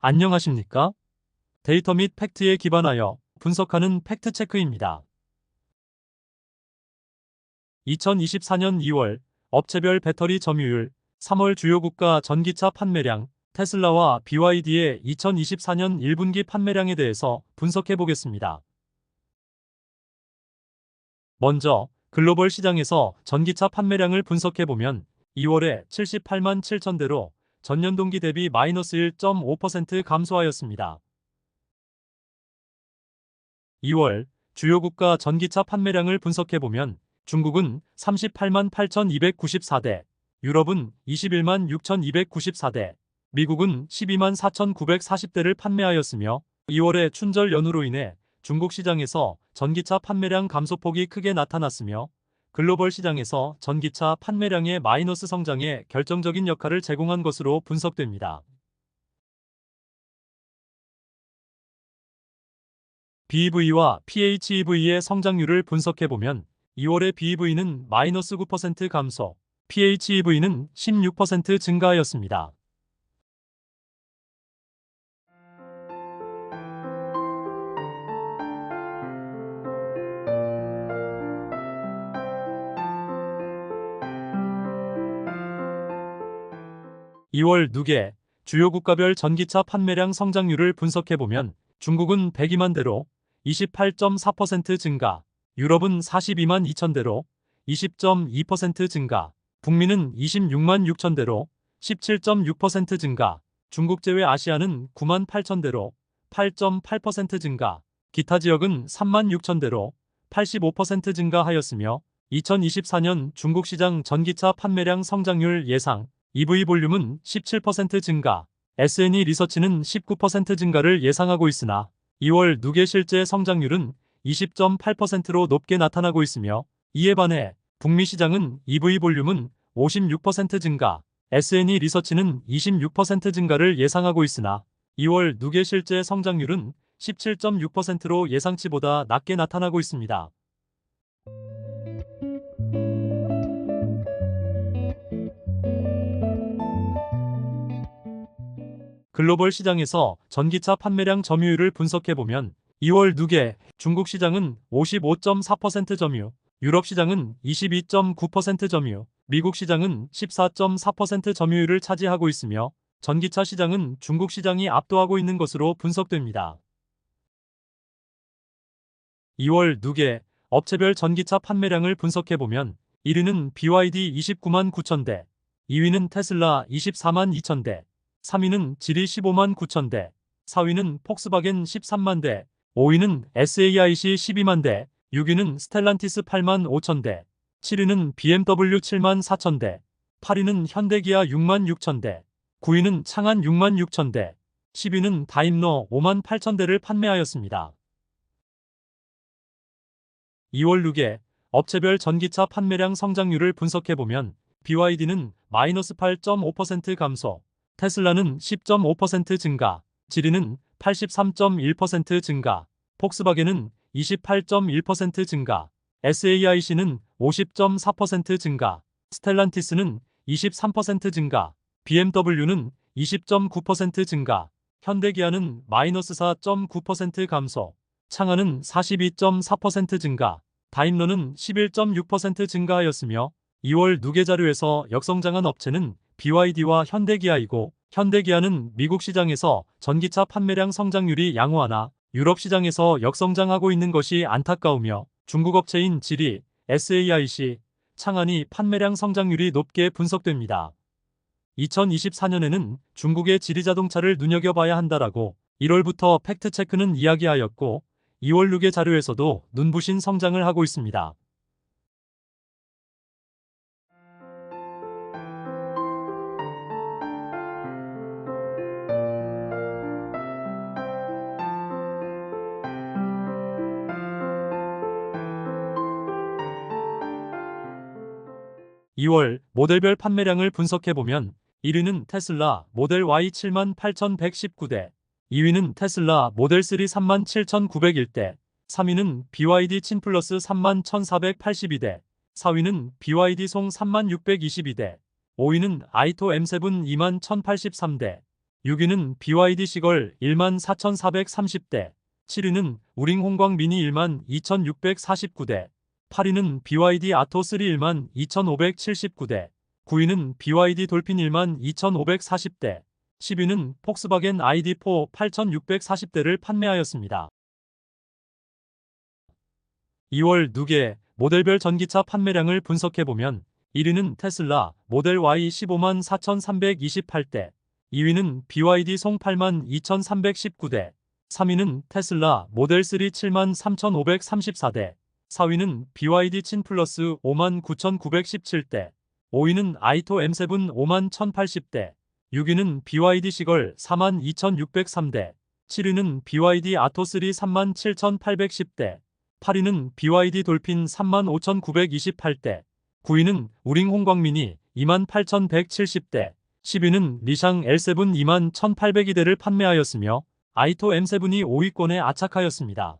안녕하십니까? 데이터 및 팩트에 기반하여 분석하는 팩트체크입니다. 2024년 2월 업체별 배터리 점유율, 3월 주요 국가 전기차 판매량, 테슬라와 BYD의 2024년 1분기 판매량에 대해서 분석해 보겠습니다. 먼저 글로벌 시장에서 전기차 판매량을 분석해 보면 2월에 78만 7천 대로 전년 동기 대비 마이너스 1.5% 감소하였습니다. 2월 주요 국가 전기차 판매량을 분석해 보면 중국은 38만 8,294대, 유럽은 21만 6,294대, 미국은 12만 4,940대를 판매하였으며 2월의 춘절 연휴로 인해 중국 시장에서 전기차 판매량 감소폭이 크게 나타났으며 글로벌 시장에서 전기차 판매량의 마이너스 성장에 결정적인 역할을 제공한 것으로 분석됩니다. BEV와 PHEV의 성장률을 분석해보면 2월의 BEV는 마이너스 9% 감소, PHEV는 16% 증가하였습니다. 2월 누계 주요 국가별 전기차 판매량 성장률을 분석해보면 중국은 102만 대로 28.4% 증가, 유럽은 42만 2천 대로 20.2% 증가, 북미는 26만 6천 대로 17.6% 증가, 중국 제외 아시아는 9만 8천 대로 8.8% 증가, 기타 지역은 3만 6천 대로 85% 증가하였으며 2024년 중국 시장 전기차 판매량 성장률 예상 EV 볼륨은 17% 증가, SNE 리서치는 19% 증가를 예상하고 있으나 2월 누계 실제 성장률은 20.8%로 높게 나타나고 있으며 이에 반해 북미 시장은 EV 볼륨은 56% 증가, SNE 리서치는 26% 증가를 예상하고 있으나 2월 누계 실제 성장률은 17.6%로 예상치보다 낮게 나타나고 있습니다. 글로벌 시장에서 전기차 판매량 점유율을 분석해보면 2월 누계 중국 시장은 55.4% 점유, 유럽 시장은 22.9% 점유, 미국 시장은 14.4% 점유율을 차지하고 있으며 전기차 시장은 중국 시장이 압도하고 있는 것으로 분석됩니다. 2월 누계 업체별 전기차 판매량을 분석해보면 1위는 BYD 29만 9천 대, 2위는 테슬라 24만 2천 대, 3위는 지리 15만 9천 대, 4위는 폭스바겐 13만 대, 5위는 SAIC 12만 대, 6위는 스텔란티스 8만 5천 대, 7위는 BMW 7만 4천 대, 8위는 현대기아 6만 6천 대, 9위는 창안 6만 6천 대, 10위는 다임러 5만 8천 대를 판매하였습니다. 2월 누계 업체별 전기차 판매량 성장률을 분석해보면 BYD는 마이너스 8.5% 감소, 테슬라는 10.5% 증가, 지리는 83.1% 증가, 폭스바겐은 28.1% 증가, SAIC는 50.4% 증가, 스텔란티스는 23% 증가, BMW는 20.9% 증가, 현대기아는 마이너스 4.9% 감소, 창안은 42.4% 증가, 다임러는 11.6% 증가하였으며 2월 누계 자료에서 역성장한 업체는 BYD와 현대기아이고 현대기아는 미국 시장에서 전기차 판매량 성장률이 양호하나 유럽 시장에서 역성장하고 있는 것이 안타까우며 중국 업체인 지리, SAIC, 창안이 판매량 성장률이 높게 분석됩니다. 2024년에는 중국의 지리자동차를 눈여겨봐야 한다라고 1월부터 팩트체크는 이야기하였고 2월 누계 자료에서도 눈부신 성장을 하고 있습니다. 2월 모델별 판매량을 분석해보면 1위는 테슬라 모델 Y 7만 8,119대, 2위는 테슬라 모델 3 3만 7,901대, 3위는 BYD 친플러스 3만 1,482대, 4위는 BYD 송 3만 622대, 5위는 아이토 M7 2만 1,083대, 6위는 BYD 시걸 14,430대, 7위는 우링 홍광 미니 12,649대, 8위는 BYD 아토3 12,579대, 9위는 BYD 돌핀 12,540대, 10위는 폭스바겐 ID4 8,640대를 판매하였습니다. 2월 누계 모델별 전기차 판매량을 분석해보면 1위는 테슬라 모델 Y 15만 4,328대, 2위는 BYD 송 8만 2,319대, 3위는 테슬라 모델 3 7만 3,534대, 4위는 BYD 친 플러스 5만 9,917대, 5위는 아이토 M7 5만 1,080대, 6위는 BYD 시걸 4만 2,603대, 7위는 BYD 아토3 3만 7,810대, 8위는 BYD 돌핀 3만 5,928대, 9위는 우링 홍광미니 2만 8,170대, 10위는 리샹 L7 2만 1,802대를 판매하였으며 아이토 M7이 5위권에 아착하였습니다.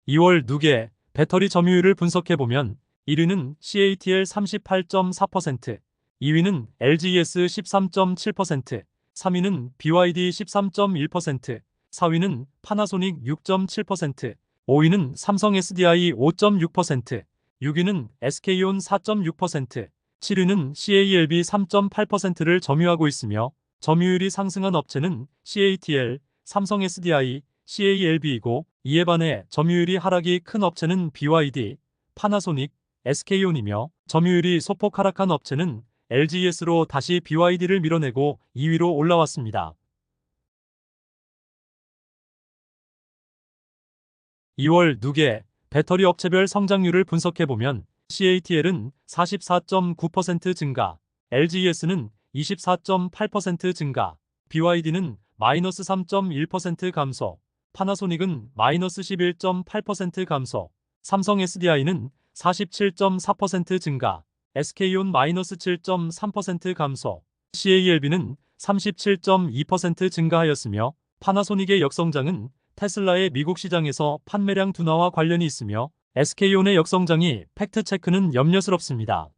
2월 누계 배터리 점유율을 분석해보면 1위는 CATL 38.4%, 2위는 LGES 13.7%, 3위는 BYD 13.1%, 4위는 파나소닉 6.7%, 5위는 삼성 SDI 5.6%, 6위는 SK온 4.6%, 7위는 CALB 3.8%를 점유하고 있으며 점유율이 상승한 업체는 CATL, 삼성 SDI, CALB이고 이에 반해 점유율이 하락이 큰 업체는 BYD, 파나소닉, SK온이며 점유율이 소폭 하락한 업체는 LGES로 다시 BYD를 밀어내고 2위로 올라왔습니다. 2월 누계 배터리 업체별 성장률을 분석해보면 CATL은 44.9% 증가, LGES는 24.8% 증가, BYD는 마이너스 3.1% 감소, 파나소닉은 마이너스 11.8% 감소, 삼성 SDI는 47.4% 증가, SK온 마이너스 7.3% 감소, CALB는 37.2% 증가하였으며 파나소닉의 역성장은 테슬라의 미국 시장에서 판매량 둔화와 관련이 있으며 SK온의 역성장이 팩트체크는 염려스럽습니다.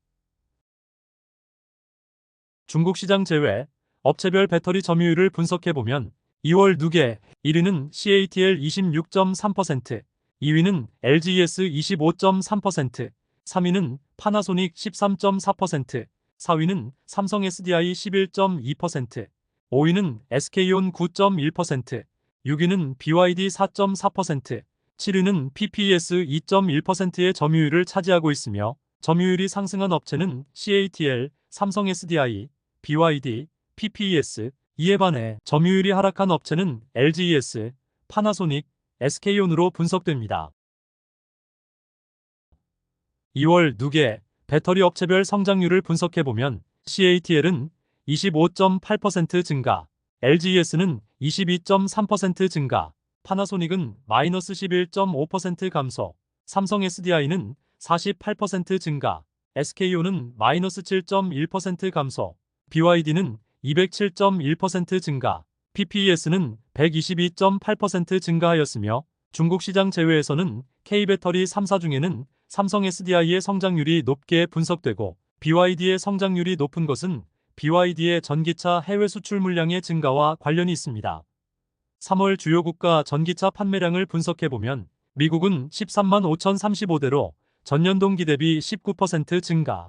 중국 시장 제외 업체별 배터리 점유율을 분석해보면 2월 누계 1위는 CATL 26.3%, 2위는 LGES 25.3%, 3위는 파나소닉 13.4%, 4위는 삼성 SDI 11.2%, 5위는 SK온 9.1%, 6위는 BYD 4.4%, 7위는 PPES 2.1%의 점유율을 차지하고 있으며 점유율이 상승한 업체는 CATL, 삼성 SDI, BYD, PPES, 이에 반해 점유율이 하락한 업체는 LGES, 파나소닉, SK온으로 분석됩니다. 2월 누계 배터리 업체별 성장률을 분석해보면 CATL은 25.8% 증가, LGES는 22.3% 증가, 파나소닉은 마이너스 11.5% 감소, 삼성 SDI는 48% 증가, SK온은 마이너스 7.1% 감소, BYD는 207.1% 증가, PPES는 122.8% 증가하였으며 중국 시장 제외에서는 K배터리 3사 중에는 삼성 SDI의 성장률이 높게 분석되고 BYD의 성장률이 높은 것은 BYD의 전기차 해외 수출 물량의 증가와 관련이 있습니다. 3월 주요 국가 전기차 판매량을 분석해보면 미국은 13만 5,035대로 전년 동기 대비 19% 증가,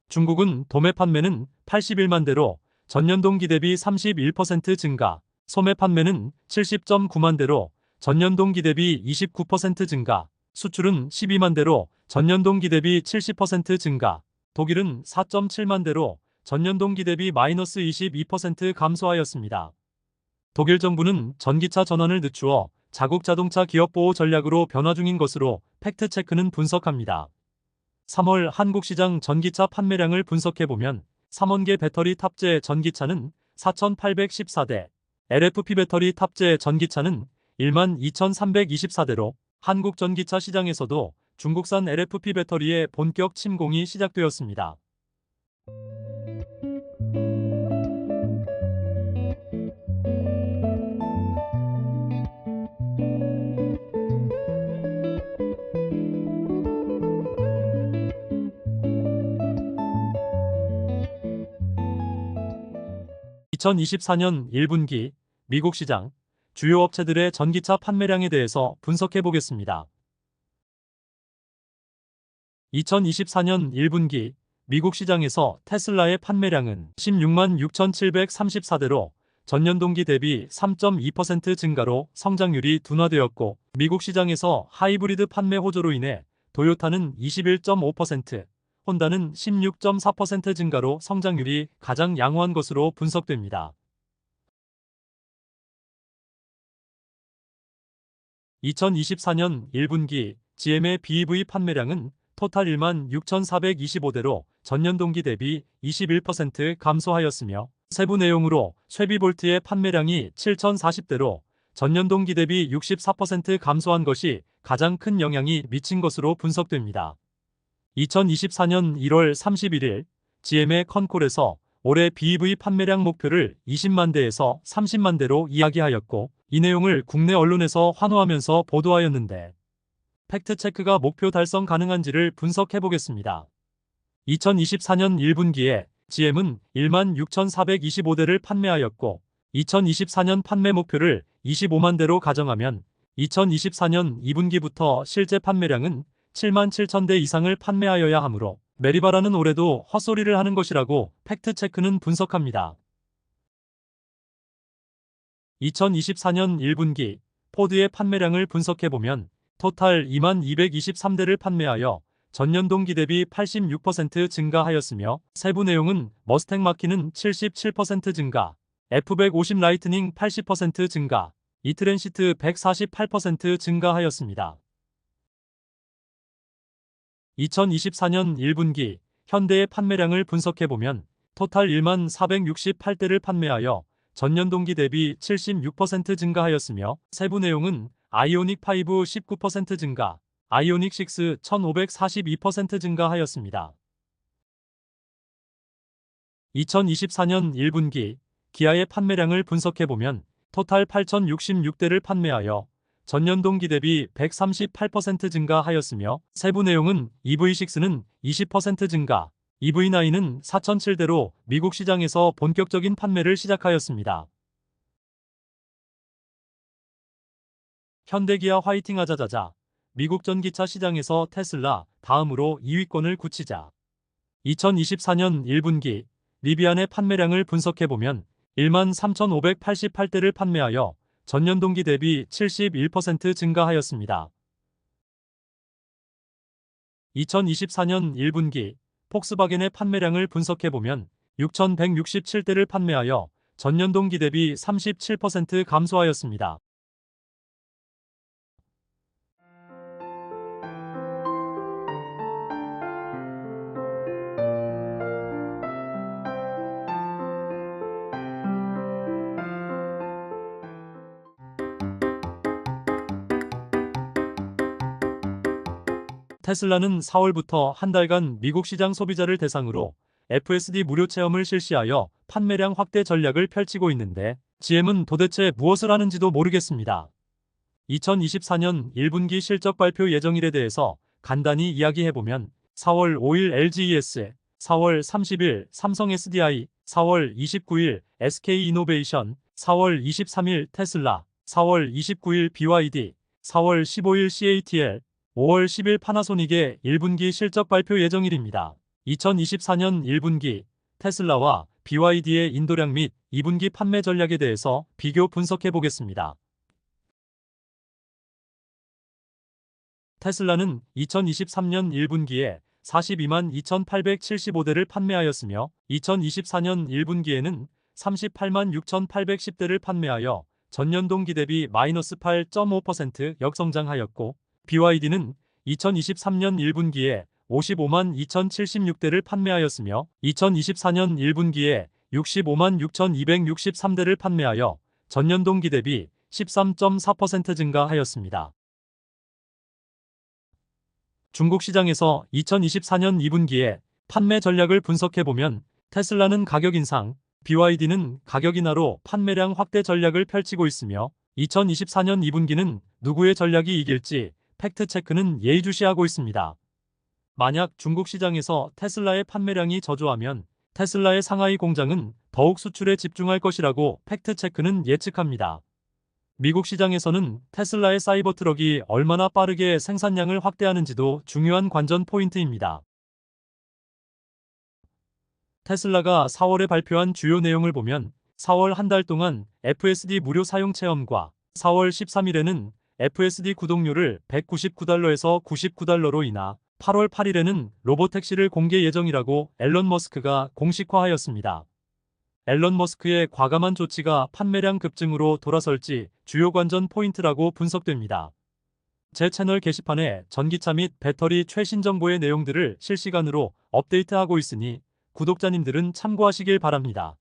중국은 도매 판매는 81만 대로 전년 동기 대비 31% 증가, 소매 판매는 70.9만 대로 전년 동기 대비 29% 증가, 수출은 12만 대로 전년 동기 대비 70% 증가, 독일은 4.7만 대로 전년 동기 대비 마이너스 22% 감소하였습니다. 독일 정부는 전기차 전환을 늦추어 자국 자동차 기업 보호 전략으로 변화 중인 것으로 팩트체크는 분석합니다. 3월 한국 시장 전기차 판매량을 분석해보면 3원계 배터리 탑재 전기차는 4,814대, LFP 배터리 탑재 전기차는 12,324대로 한국 전기차 시장에서도 중국산 LFP 배터리의 본격 침공이 시작되었습니다. 2024년 1분기 미국 시장 주요 업체들의 전기차 판매량에 대해서 분석해 보겠습니다. 2024년 1분기 미국 시장에서 테슬라의 판매량은 16만 6,734대로 전년 동기 대비 3.2% 증가로 성장률이 둔화되었고, 미국 시장에서 하이브리드 판매 호조로 인해 도요타는 21.5%, 혼다는 16.4% 증가로 성장률이 가장 양호한 것으로 분석됩니다. 2024년 1분기 GM의 BEV 판매량은 토탈 1만 6,425대로 전년 동기 대비 21% 감소하였으며, 세부 내용으로 쉐비볼트의 판매량이 7,040대로 전년 동기 대비 64% 감소한 것이 가장 큰 영향이 미친 것으로 분석됩니다. 2024년 1월 31일 GM의 컨콜에서 올해 BEV 판매량 목표를 20만 대에서 30만 대로 이야기하였고, 이 내용을 국내 언론에서 환호하면서 보도하였는데, 팩트체크가 목표 달성 가능한지를 분석해 보겠습니다. 2024년 1분기에 GM은 1만 6,425대를 판매하였고, 2024년 판매 목표를 25만 대로 가정하면 2024년 2분기부터 실제 판매량은 7만 7천 대 이상을 판매하여야 하므로 메리바라는 올해도 헛소리를 하는 것이라고 팩트체크는 분석합니다. 2024년 1분기 포드의 판매량을 분석해보면 토탈 2만 223대를 판매하여 전년 동기 대비 86% 증가하였으며, 세부 내용은 머스탱 마키는 77% 증가, F150 라이트닝 80% 증가, 이트랜시트 148% 증가하였습니다. 2024년 1분기 현대의 판매량을 분석해보면 토탈 1만 468대를 판매하여 전년 동기 대비 76% 증가하였으며, 세부 내용은 아이오닉 5 19% 증가, 아이오닉 6 1542% 증가하였습니다. 2024년 1분기 기아의 판매량을 분석해보면 토탈 8,066대를 판매하여 전년 동기 대비 138% 증가하였으며, 세부 내용은 EV6는 20% 증가, EV9은 4,007대로 미국 시장에서 본격적인 판매를 시작하였습니다. 현대기아 화이팅 하자자자. 미국 전기차 시장에서 테슬라 다음으로 2위권을 굳히자. 2024년 1분기 리비안의 판매량을 분석해보면 1만 3,588대를 판매하여 전년 동기 대비 71% 증가하였습니다. 2024년 1분기 폭스바겐의 판매량을 분석해보면 6,167대를 판매하여 전년 동기 대비 37% 감소하였습니다. 테슬라는 4월부터 한 달간 미국 시장 소비자를 대상으로 FSD 무료 체험을 실시하여 판매량 확대 전략을 펼치고 있는데, GM은 도대체 무엇을 하는지도 모르겠습니다. 2024년 1분기 실적 발표 예정일에 대해서 간단히 이야기해보면 4월 5일 LGES, 4월 30일 삼성 SDI, 4월 29일 SK이노베이션, 4월 23일 테슬라, 4월 29일 BYD, 4월 15일 CATL, 5월 10일 파나소닉의 1분기 실적 발표 예정일입니다. 2024년 1분기 테슬라와 BYD의 인도량 및 2분기 판매 전략에 대해서 비교 분석해 보겠습니다. 테슬라는 2023년 1분기에 42만 2,875대를 판매하였으며, 2024년 1분기에는 38만 6,810대를 판매하여 전년 동기 대비 마이너스 8.5% 역성장하였고, BYD는 2023년 1분기에 55만 2,076대를 판매하였으며 2024년 1분기에 65만 6,263대를 판매하여 전년 동기 대비 13.4% 증가하였습니다. 중국 시장에서 2024년 2분기에 판매 전략을 분석해보면 테슬라는 가격 인상, BYD는 가격 인하로 판매량 확대 전략을 펼치고 있으며, 2024년 2분기는 누구의 전략이 이길지 팩트체크는 예의주시하고 있습니다. 만약 중국 시장에서 테슬라의 판매량이 저조하면 테슬라의 상하이 공장은 더욱 수출에 집중할 것이라고 팩트체크는 예측합니다. 미국 시장에서는 테슬라의 사이버 트럭이 얼마나 빠르게 생산량을 확대하는지도 중요한 관전 포인트입니다. 테슬라가 4월에 발표한 주요 내용을 보면 4월 한 달 동안 FSD 무료 사용 체험과 4월 13일에는 FSD 구독료를 $199에서 $99로 인하 8월 8일에는 로보택시를 공개 예정이라고 앨런 머스크가 공식화하였습니다. 앨런 머스크의 과감한 조치가 판매량 급증으로 돌아설지 주요 관전 포인트라고 분석됩니다. 제 채널 게시판에 전기차 및 배터리 최신 정보의 내용들을 실시간으로 업데이트하고 있으니 구독자님들은 참고하시길 바랍니다.